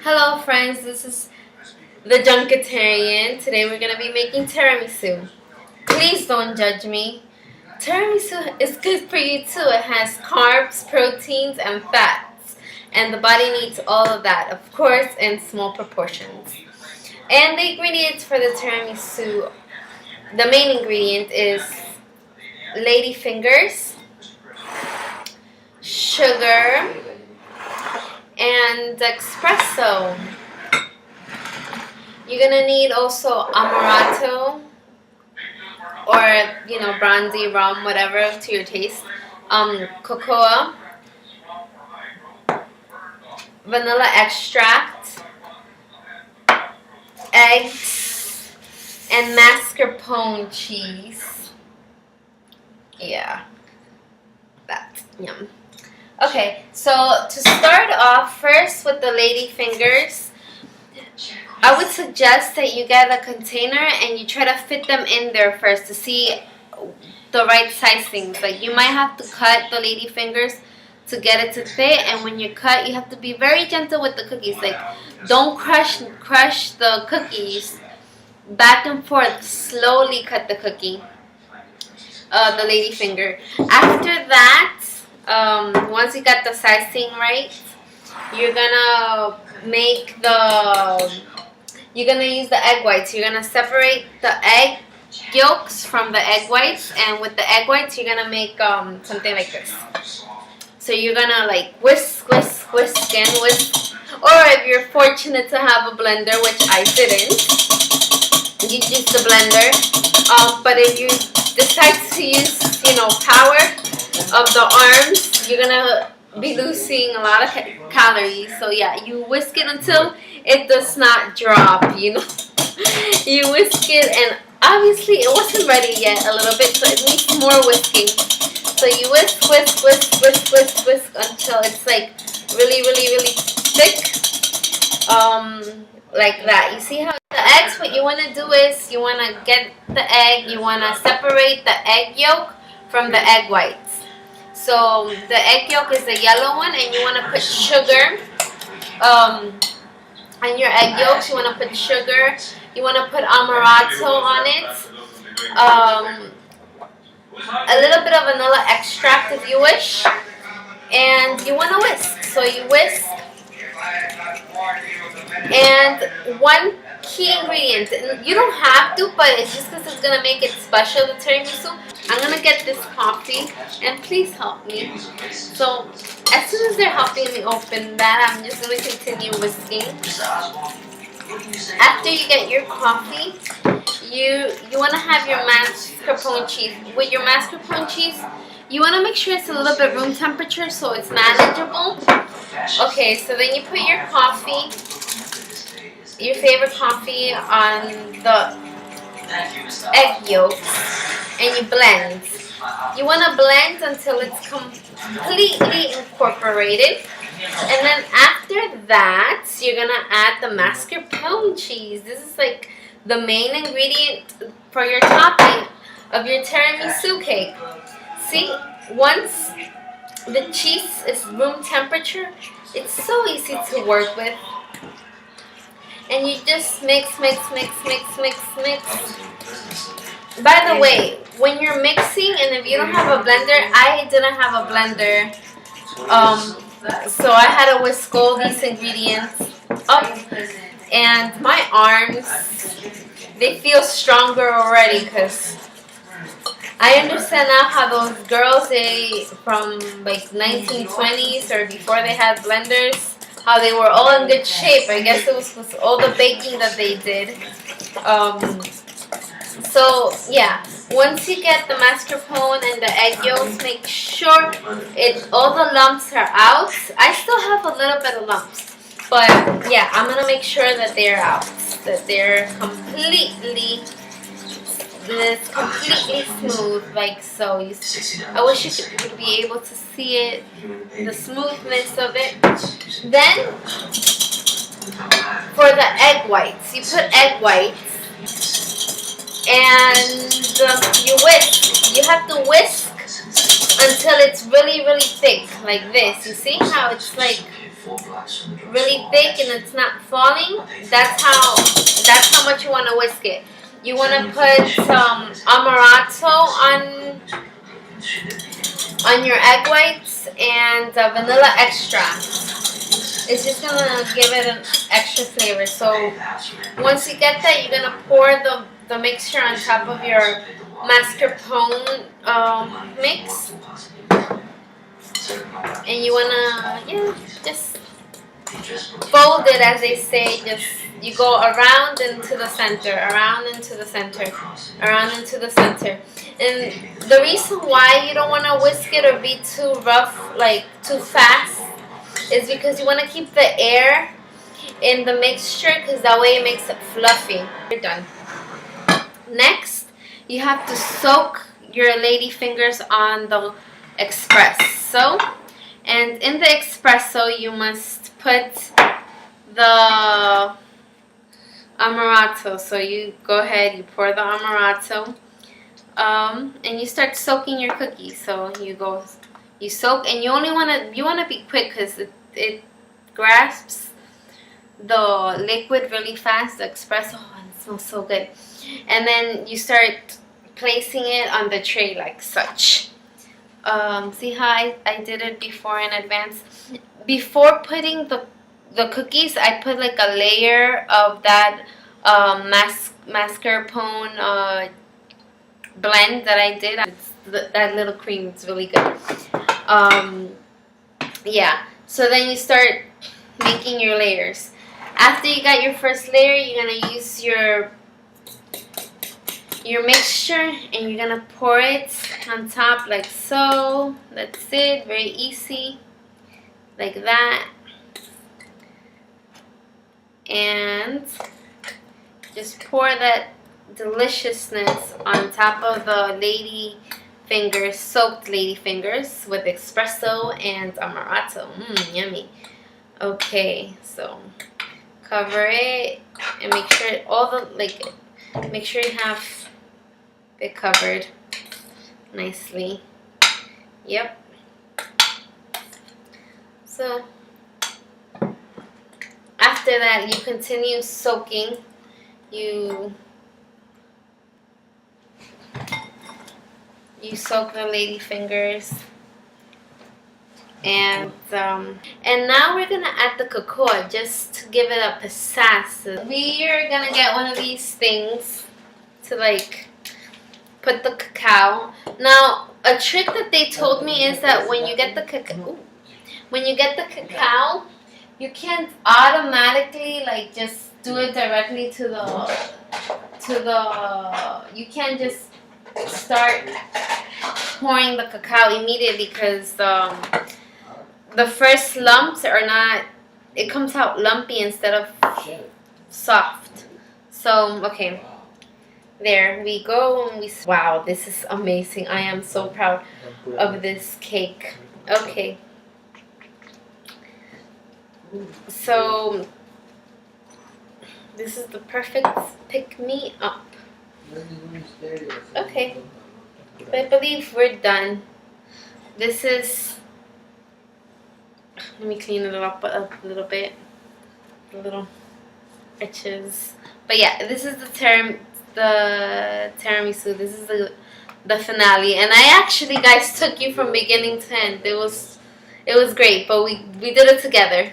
Hello friends, this is the Junketarian. Today we're going to be making tiramisu. Please don't judge me. Tiramisu is good for you too. It has carbs, proteins, and fats. And the body needs all of that, of course, in small proportions. And the ingredients for the tiramisu, the main ingredient is lady fingers, sugar, and espresso. You're gonna need also amaretto or brandy, rum, whatever to your taste. Cocoa, vanilla extract, eggs, and mascarpone cheese. Yeah, that yum. Okay, so to start off first with the lady fingers, I would suggest that you get a container and you try to fit them in there first to see the right sizings. Like you might have to cut the lady fingers to get it to fit, and when you cut, you have to be very gentle with the cookies. Like don't crush the cookies. Back and forth, slowly cut the cookie, the lady finger. After that, once you got the sizing right, you're gonna use the egg whites. You're gonna separate the egg yolks from the egg whites, and with the egg whites, you're gonna make something like this. So you're gonna like whisk, whisk, whisk, and whisk. Or if you're fortunate to have a blender, which I didn't, you use the blender. But if you decide to use, power of the arms, you're gonna be losing a lot of calories. So yeah, you whisk it until it does not drop. You whisk it, and obviously it wasn't ready yet a little bit, so it needs more whisking. So you whisk, whisk, whisk, whisk, whisk, whisk until it's like really, really, really thick. Like that. You see how the eggs, what you want to do is you want to get the egg, you want to separate the egg yolk from the egg whites. So the egg yolk is the yellow one, and you want to put sugar. And your egg yolks, you want to put sugar. You want to put amaretto on it. A little bit of vanilla extract if you wish. And you want to whisk. So you whisk. And one key ingredient, and you don't have to, but it's just because it's going to make it special, the tiramisu. I'm going to get this coffee, and please help me. So as soon as they're helping me open that, I'm just going to continue whisking. After you get your coffee, you want to have your mascarpone cheese. With your mascarpone cheese, you want to make sure it's a little bit room temperature so it's manageable. Okay, so then you put your coffee, your favorite coffee, on the egg yolks, and you blend. You want to blend until it's completely incorporated. And then after that, you're going to add the mascarpone cheese. This is like the main ingredient for your topping of your tiramisu cake. See, once the cheese is room temperature, it's so easy to work with. And you just mix, mix, mix, mix, mix, mix. By the way, when you're mixing, and if you don't have a blender, I didn't have a blender. So I had to whisk all these ingredients up. And my arms, they feel stronger already, because I understand now how those girls, from like 1920s or before they had blenders, how they were all in good shape. I guess it was all the baking that they did. So yeah, once you get the mascarpone and the egg yolks, make sure all the lumps are out. I still have a little bit of lumps, but yeah, I'm gonna make sure that they're out, that they're completely smooth, like so. I wish you could be able to see it, the smoothness of it. Then for the egg whites, you put egg whites, and you whisk. You have to whisk until it's really, really thick, like this. You see how it's like really thick and it's not falling, that's how much you want to whisk it. You want to put some amaretto on your egg whites and vanilla extract. It's just gonna give it an extra flavor. So once you get that, you're gonna pour the mixture on top of your mascarpone mix, and you wanna just fold it, as they say. Just you go around into the center, around into the center, around into the center. And the reason why you don't want to whisk it or be too rough, like too fast, is because you want to keep the air in the mixture, because that way it makes it fluffy. You're done. Next, you have to soak your lady fingers on the espresso. And in the espresso, you must put the amaretto. So you go ahead, you pour the amaretto, and you start soaking your cookies. So you soak, and you wanna be quick, because it grasps the liquid really fast. The espresso, and it smells so good. And then you start placing it on the tray like such. See how I did it before in advance? Before putting the cookies, I put like a layer of that mascarpone blend that I did. That little cream, it's really good. Yeah, so then you start making your layers. After you got your first layer, you're gonna use your mixture, and you're gonna pour it on top like so. That's it, very easy, like that. And just pour that deliciousness on top of the lady fingers, soaked lady fingers with espresso and amaretto. Yummy. Okay, so cover it and make sure make sure you have it covered nicely. Yep. So after that, you continue soaking. You soak the lady fingers, and now we're gonna add the cocoa just to give it a pizzazz. We are gonna get one of these things to like put the cacao. Now, a trick that they told me is that when you get the cacao, you can't automatically like just do it directly to the. You can't just start pouring the cacao immediately, because the first lumps are not. It comes out lumpy instead of soft. So okay. There we go. Wow, this is amazing. I am so proud of this cake. Okay. So this is the perfect pick-me-up. Okay. I believe we're done. This is... Let me clean it up a little bit. The little edges. But yeah, this is the tiramisu. This is the finale, and I actually, guys, took you from beginning to end. It was great, but we did it together.